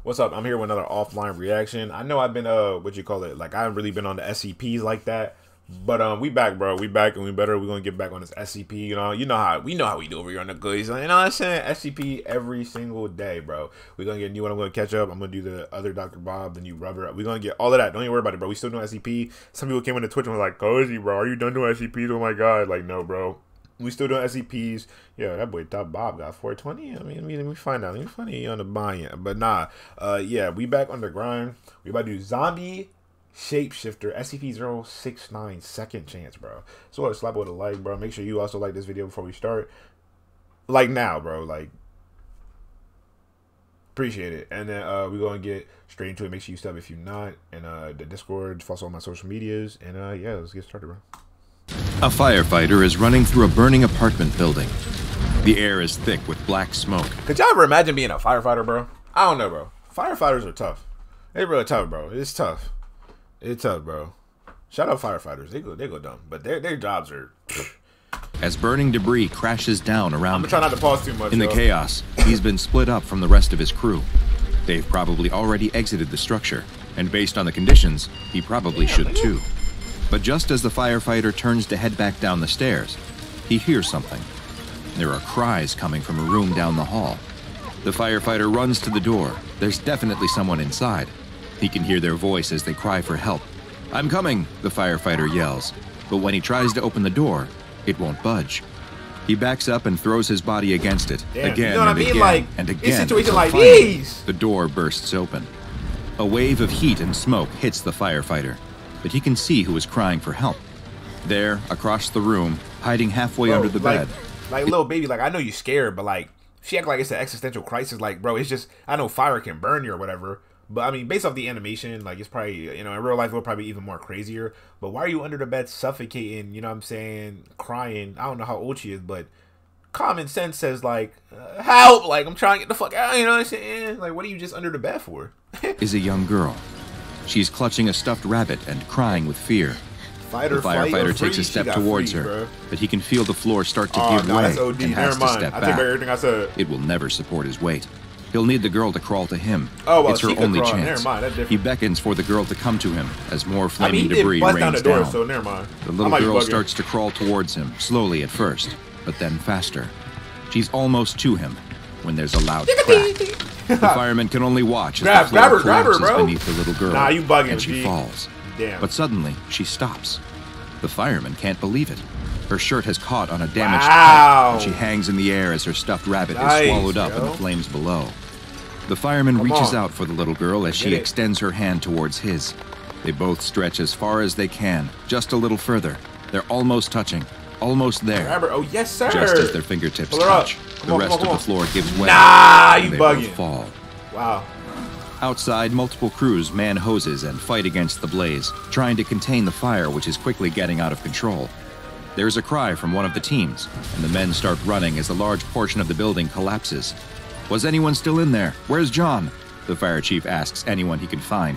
What's up? I'm here with another offline reaction. I know I've been what you call it, like I haven't really been on the SCPs like that. But we back, bro. We back and we better. We're gonna get back on this SCP. You know how we do over here on the goods. You know what I'm saying? SCP every single day, bro. We're gonna get a new one. I'm gonna catch up. I'm gonna do the other Dr. Bob, the new Rubber. We're gonna get all of that. Don't even worry about it, bro. We still doing SCP. Some people came into Twitch and was like, "Cozy, bro, are you done doing SCPs?" Oh my god, like no, bro. We still doing SCPs. Yeah, that boy Top Bob got 420. I mean, let me find out. Let me find it on the buy-in. But nah, yeah, we back on the grind. We about to do Zombie Shapeshifter SCP-069 second chance, bro. So slap with a like, bro. Make sure you also like this video before we start. Like now, bro. Like, appreciate it. And then we're gonna get straight into it. Make sure you sub if you're not. And the Discord, follow all my social medias. And yeah, let's get started, bro. A firefighter is running through a burning apartment building. The air is thick with black smoke. Could y'all ever imagine being a firefighter, bro? I don't know, bro. Firefighters are tough. They're really tough, bro. It's tough. It's tough, bro. Shout out firefighters. They go dumb, but their jobs are. As burning debris crashes down around I'm gonna try not to pause too much. In the chaos, he's been split up from the rest of his crew. They've probably already exited the structure, and based on the conditions, he probably should too. But just as the firefighter turns to head back down the stairs, he hears something. There are cries coming from a room down the hall. The firefighter runs to the door. There's definitely someone inside. He can hear their voice as they cry for help. "I'm coming," the firefighter yells. But when he tries to open the door, it won't budge. He backs up and throws his body against it. Damn, again, you know what and I mean? again, Like, and again. in situations like finally, these, the door bursts open. A wave of heat and smoke hits the firefighter, but he can see who is crying for help. There, across the room, hiding halfway under the bed. Like little baby, like I know you're scared, but like she act like it's an existential crisis. Like, bro, it's just I know fire can burn you or whatever. But I mean, based off the animation, like it's probably, in real life, it'll probably be even more crazier. But why are you under the bed suffocating, you know what I'm saying, crying? I don't know how old she is, but common sense says, like, help! Like, I'm trying to get the fuck out, you know what I'm saying? Like, what are you just under the bed for? Is a young girl. She's clutching a stuffed rabbit and crying with fear. The firefighter takes a step towards her, but he can feel the floor start to give way and has to step back. It will never support his weight. He'll need the girl to crawl to him. It's her only chance. He beckons for the girl to come to him as more flaming debris rains down. The little girl starts to crawl towards him, slowly at first, but then faster. She's almost to him when there's a loud crack. The fireman can only watch as the floor collapses beneath the little girl, and she falls. Damn. But suddenly, she stops. The fireman can't believe it. Her shirt has caught on a damaged pipe, and she hangs in the air as her stuffed rabbit is swallowed up in the flames below. The fireman reaches out for the little girl as she extends her hand towards his. They both stretch as far as they can, just a little further. They're almost touching, almost there. Oh, yes, sir. Just as their fingertips touch, the rest of the floor gives way. Nah, you they bugging. both fall. Wow. Outside, multiple crews man hoses and fight against the blaze, trying to contain the fire, which is quickly getting out of control. There's a cry from one of the teams, and the men start running as a large portion of the building collapses. Was anyone still in there? Where's John? The fire chief asks anyone he can find,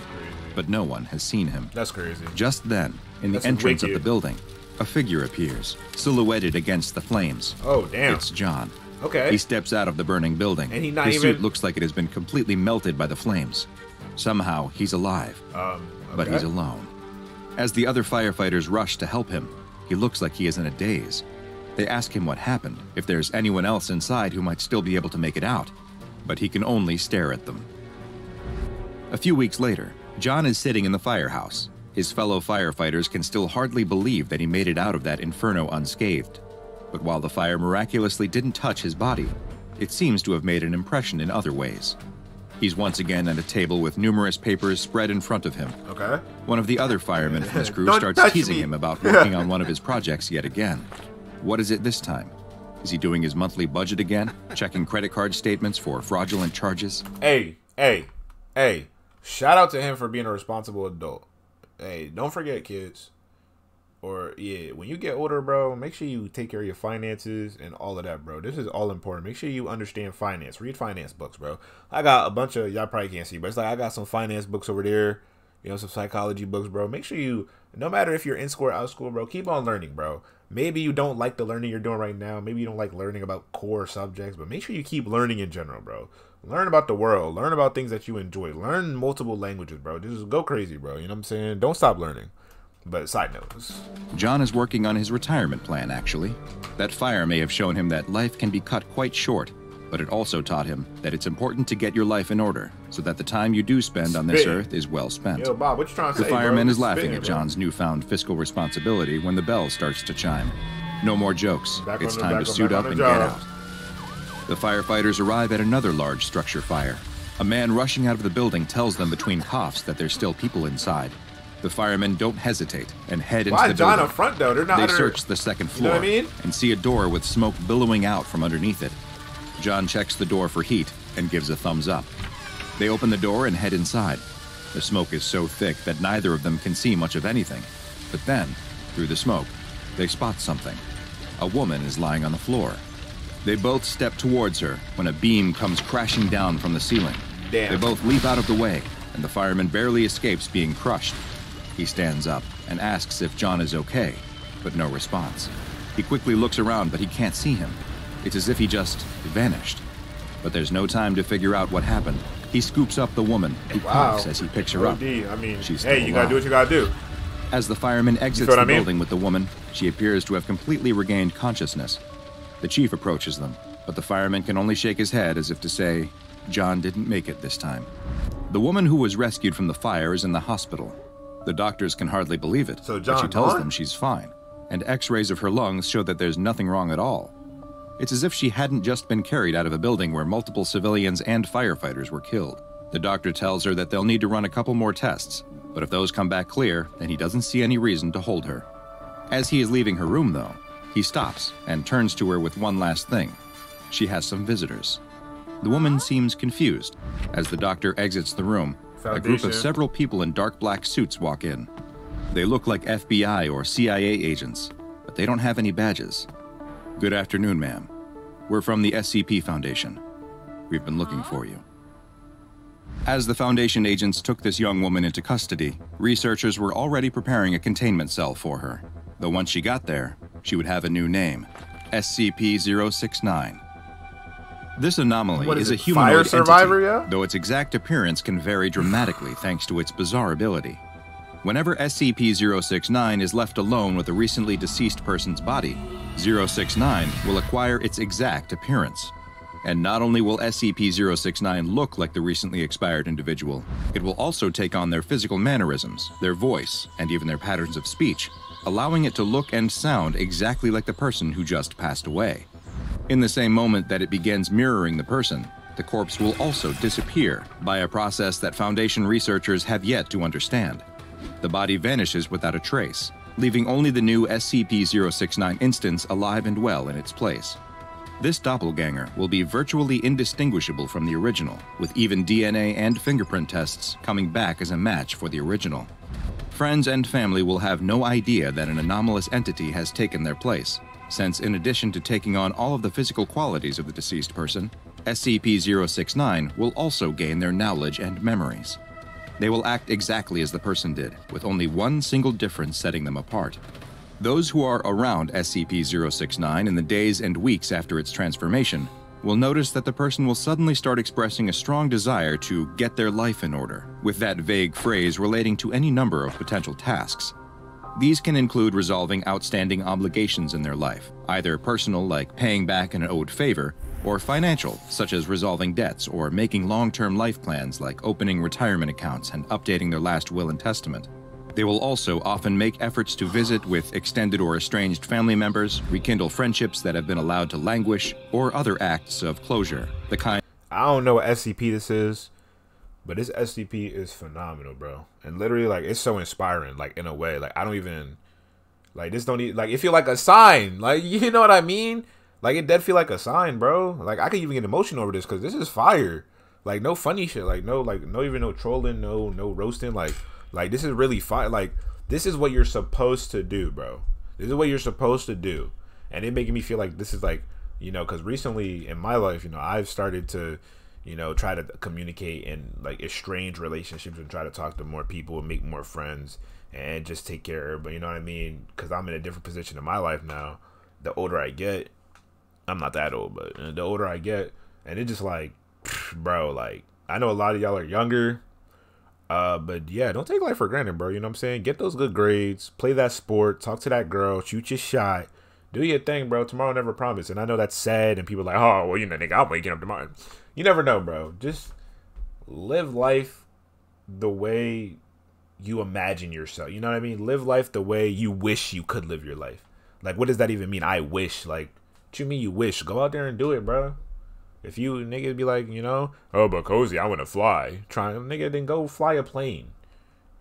but no one has seen him. That's crazy. Just then, in the entrance of the building, a figure appears, silhouetted against the flames. Oh, damn. It's John. Okay. He steps out of the burning building. And his suit looks like it has been completely melted by the flames. Somehow, he's alive. But he's alone. As the other firefighters rush to help him, he looks like he is in a daze. They ask him what happened, if there's anyone else inside who might still be able to make it out. But he can only stare at them. A few weeks later, John is sitting in the firehouse. His fellow firefighters can still hardly believe that he made it out of that inferno unscathed. But while the fire miraculously didn't touch his body, it seems to have made an impression in other ways. He's once again at a table with numerous papers spread in front of him. Okay. One of the other firemen from his crew starts teasing him about working on one of his projects yet again. What is it this time? Is he doing his monthly budget again? Checking credit card statements for fraudulent charges? Hey. Shout out to him for being a responsible adult. Hey, don't forget, kids. Or, yeah, when you get older, bro, make sure you take care of your finances and all of that, bro. This is all important. Make sure you understand finance. Read finance books, bro. I got a bunch of, y'all probably can't see, but it's like I got some finance books over there. you know, some psychology books, bro. Make sure you, no matter if you're in school or out of school, bro, keep on learning, bro. Maybe you don't like the learning you're doing right now. Maybe you don't like learning about core subjects, but make sure you keep learning in general, bro. Learn about the world. Learn about things that you enjoy. Learn multiple languages, bro. Just go crazy, bro. You know what I'm saying? Don't stop learning. But side notes. John is working on his retirement plan, actually. That fire may have shown him that life can be cut quite short, but it also taught him that it's important to get your life in order so that the time you do spend on this earth is well spent. Yo, Bob, what you trying to say, The fireman bro? is laughing at John's newfound fiscal responsibility when the bell starts to chime. No more jokes. It's time to suit up and get out. The firefighters arrive at another large structure fire. A man rushing out of the building tells them between coughs that there's still people inside. The firemen don't hesitate and head into the building. Why John up front, though? They're not. They search the second floor, you know what I mean? And see a door with smoke billowing out from underneath it. John checks the door for heat and gives a thumbs up. They open the door and head inside. The smoke is so thick that neither of them can see much of anything. But then, through the smoke, they spot something. A woman is lying on the floor. They both step towards her when a beam comes crashing down from the ceiling. Damn. They both leap out of the way, and the fireman barely escapes being crushed. He stands up and asks if John is okay, but no response. He quickly looks around, but he can't see him. It's as if he just vanished. But there's no time to figure out what happened. He scoops up the woman, who coughs as he picks her up. I mean, She's hey, you gotta do what you gotta do. As the fireman exits the building with the woman, she appears to have completely regained consciousness. The chief approaches them, but the fireman can only shake his head as if to say, John didn't make it this time. The woman who was rescued from the fire is in the hospital. The doctors can hardly believe it, but she tells them she's fine, and x-rays of her lungs show that there's nothing wrong at all. It's as if she hadn't just been carried out of a building where multiple civilians and firefighters were killed. The doctor tells her that they'll need to run a couple more tests, but if those come back clear, then he doesn't see any reason to hold her. As he is leaving her room, though, he stops and turns to her with one last thing. She has some visitors. The woman seems confused. As the doctor exits the room, a group of several people in dark black suits walk in. They look like FBI or CIA agents, but they don't have any badges. Good afternoon, ma'am. We're from the SCP Foundation. We've been looking for you. As the Foundation agents took this young woman into custody, researchers were already preparing a containment cell for her. Though once she got there, she would have a new name, SCP-069. This anomaly is a humanoid entity, though its exact appearance can vary dramatically thanks to its bizarre ability. Whenever SCP-069 is left alone with a recently deceased person's body, 069 will acquire its exact appearance. And not only will SCP-069 look like the recently expired individual, it will also take on their physical mannerisms, their voice, and even their patterns of speech, allowing it to look and sound exactly like the person who just passed away. In the same moment that it begins mirroring the person, the corpse will also disappear by a process that Foundation researchers have yet to understand. The body vanishes without a trace, leaving only the new SCP-069 instance alive and well in its place. This doppelganger will be virtually indistinguishable from the original, with even DNA and fingerprint tests coming back as a match for the original. Friends and family will have no idea that an anomalous entity has taken their place, since in addition to taking on all of the physical qualities of the deceased person, SCP-069 will also gain their knowledge and memories. They will act exactly as the person did, with only one single difference setting them apart. Those who are around SCP-069 in the days and weeks after its transformation will notice that the person will suddenly start expressing a strong desire to get their life in order, with that vague phrase relating to any number of potential tasks. These can include resolving outstanding obligations in their life, either personal like paying back an owed favor, or financial, such as resolving debts or making long-term life plans like opening retirement accounts and updating their last will and testament. They will also often make efforts to visit with extended or estranged family members, rekindle friendships that have been allowed to languish, or other acts of closure, the kind— I don't know what SCP this is, but this SCP is phenomenal, bro. And literally, like, it's so inspiring, like, in a way. Like, I don't even, like, this don't even, like, it feel like a sign. Like, you know what I mean? Like, it did feel like a sign, bro. Like, I could even get emotional over this, because this is fire. Like, no funny shit. Like, no trolling, no roasting. Like, this is really fire. Like, this is what you're supposed to do, bro. This is what you're supposed to do. And it making me feel like this is, like, you know, because recently in my life, you know, I've started to, you know, try to communicate and like estrange relationships and try to talk to more people and make more friends and just take care of everybody, you know what I mean? Because I'm in a different position in my life now. The older I get, I'm not that old, but the older I get, and it's just like, bro, like, I know a lot of y'all are younger, but yeah, don't take life for granted, bro. You know what I'm saying? Get those good grades, play that sport, talk to that girl, shoot your shot, do your thing, bro. Tomorrow never promised. And I know that's sad, and people are like, oh, well, you know, nigga, I'm waking up tomorrow. You never know, bro. Just live life the way you imagine yourself. You know what I mean? Live life the way you wish you could live your life. Like, what does that even mean? I wish. Like, what you mean you wish? Go out there and do it, bro. If you niggas be like, you know, oh, but Cozy, I want to fly. Try, nigga, then go fly a plane.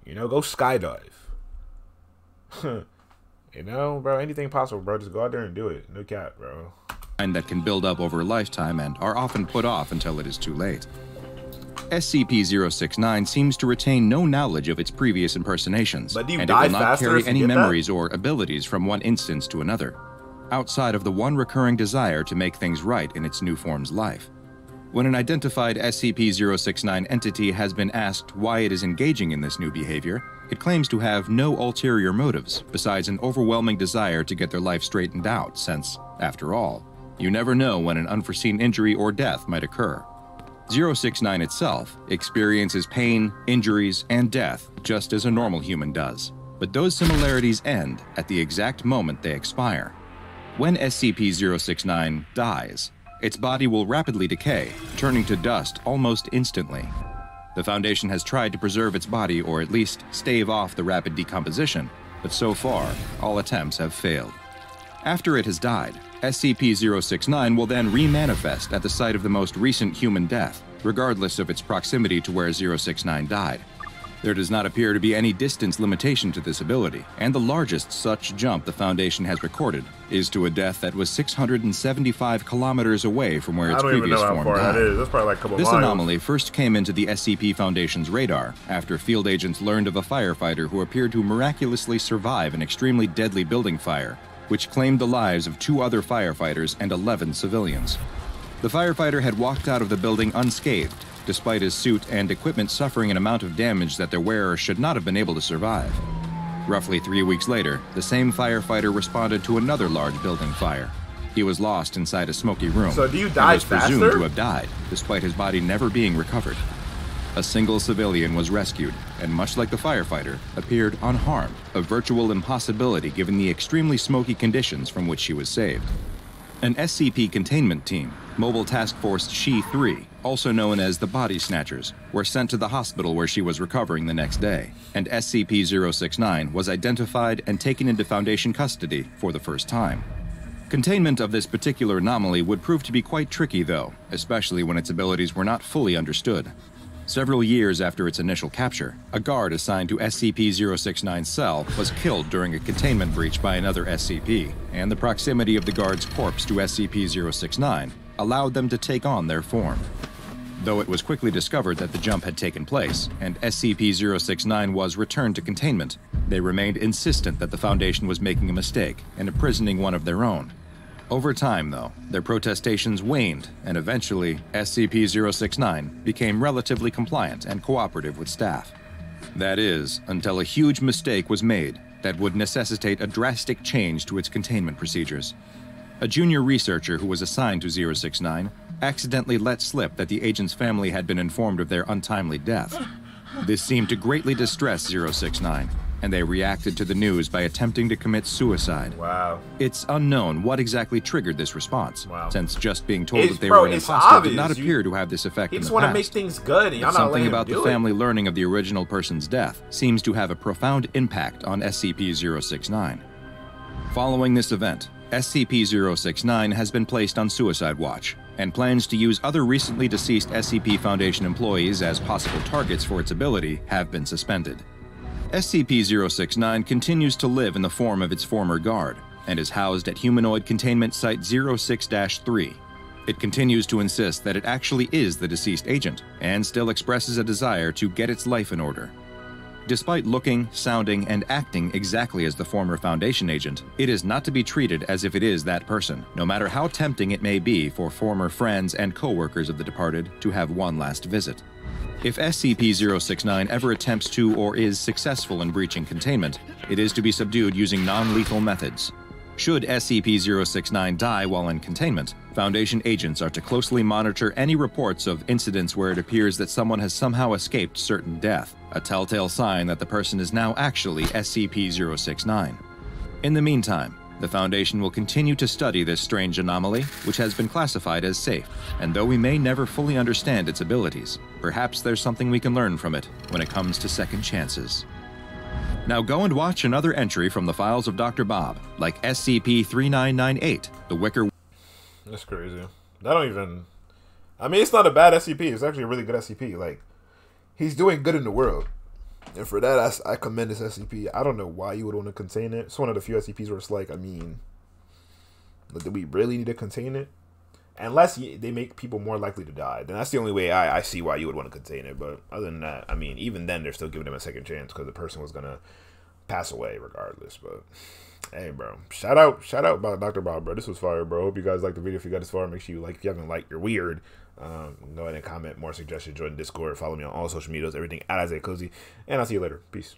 You know, go skydive. You know, bro, anything possible, bro. Just go out there and do it. No cap, bro. That can build up over a lifetime and are often put off until it is too late. SCP-069 seems to retain no knowledge of its previous impersonations, and it will not carry any memories or abilities from one instance to another, outside of the one recurring desire to make things right in its new form's life. When an identified SCP-069 entity has been asked why it is engaging in this new behavior, it claims to have no ulterior motives besides an overwhelming desire to get their life straightened out since, after all, you never know when an unforeseen injury or death might occur. 069 itself experiences pain, injuries, and death just as a normal human does, but those similarities end at the exact moment they expire. When SCP-069 dies, its body will rapidly decay, turning to dust almost instantly. The Foundation has tried to preserve its body or at least stave off the rapid decomposition, but so far, all attempts have failed. After it has died, SCP-069 will then remanifest at the site of the most recent human death, regardless of its proximity to where 069 died. There does not appear to be any distance limitation to this ability, and the largest such jump the Foundation has recorded is to a death that was 675 kilometers away from where its previous form died. That's probably like a couple This miles. anomaly first came into the SCP Foundation's radar after field agents learned of a firefighter who appeared to miraculously survive an extremely deadly building fire, which claimed the lives of 2 other firefighters and 11 civilians. The firefighter had walked out of the building unscathed, despite his suit and equipment suffering an amount of damage that their wearer should not have been able to survive. Roughly 3 weeks later, the same firefighter responded to another large building fire. He was lost inside a smoky room. So do you die and was presumed faster? to have died, despite his body never being recovered. A single civilian was rescued, and much like the firefighter, appeared unharmed, a virtual impossibility given the extremely smoky conditions from which she was saved. An SCP containment team, Mobile Task Force She-3, also known as the Body Snatchers, were sent to the hospital where she was recovering the next day, and SCP-069 was identified and taken into Foundation custody for the first time. Containment of this particular anomaly would prove to be quite tricky, though, especially when its abilities were not fully understood. Several years after its initial capture, a guard assigned to SCP-069's cell was killed during a containment breach by another SCP, and the proximity of the guard's corpse to SCP-069 allowed them to take on their form. Though it was quickly discovered that the jump had taken place, and SCP-069 was returned to containment, they remained insistent that the Foundation was making a mistake and imprisoning one of their own. Over time, though, their protestations waned, and eventually, SCP-069 became relatively compliant and cooperative with staff. That is, until a huge mistake was made that would necessitate a drastic change to its containment procedures. A junior researcher who was assigned to 069 accidentally let slip that the agent's family had been informed of their untimely death. This seemed to greatly distress 069, and they reacted to the news by attempting to commit suicide. Wow. It's unknown what exactly triggered this response, since just being told that they bro, were an it's imposter obvious. did not appear to have this effect in the past. He just want to make things good, and y'all not Something letting him about do the it. family learning of the original person's death seems to have a profound impact on SCP-069. Following this event, SCP-069 has been placed on suicide watch, and plans to use other recently deceased SCP Foundation employees as possible targets for its ability have been suspended. SCP-069 continues to live in the form of its former guard, and is housed at Humanoid Containment Site 06-3. It continues to insist that it actually is the deceased agent, and still expresses a desire to get its life in order. Despite looking, sounding, and acting exactly as the former Foundation agent, it is not to be treated as if it is that person, no matter how tempting it may be for former friends and co-workers of the departed to have one last visit. If SCP-069 ever attempts to or is successful in breaching containment, it is to be subdued using non-lethal methods. Should SCP-069 die while in containment, Foundation agents are to closely monitor any reports of incidents where it appears that someone has somehow escaped certain death, a telltale sign that the person is now actually SCP-069. In the meantime, the Foundation will continue to study this strange anomaly, which has been classified as safe, and though we may never fully understand its abilities, perhaps there's something we can learn from it when it comes to second chances. Now go and watch another entry from the files of Dr. Bob, like SCP-3998, the Wicker... That's crazy. That don't even... I mean, it's not a bad SCP. It's actually a really good SCP. Like, he's doing good in the world. And for that, I commend this SCP. I don't know why you would want to contain it. It's one of the few SCPs where it's like, I mean, do we really need to contain it? Unless they make people more likely to die. Then that's the only way I see why you would want to contain it. But other than that, I mean, even then, they're still giving them a second chance because the person was going to pass away regardless. But, hey, bro. Shout out about Dr. Bob, bro. This was fire, bro. Hope you guys liked the video. If you got this far, make sure you like. If you haven't liked, you're weird. Go ahead and comment more suggestions. Join the Discord. Follow me on all social medias. Everything at Isaiah Cozy. And I'll see you later. Peace.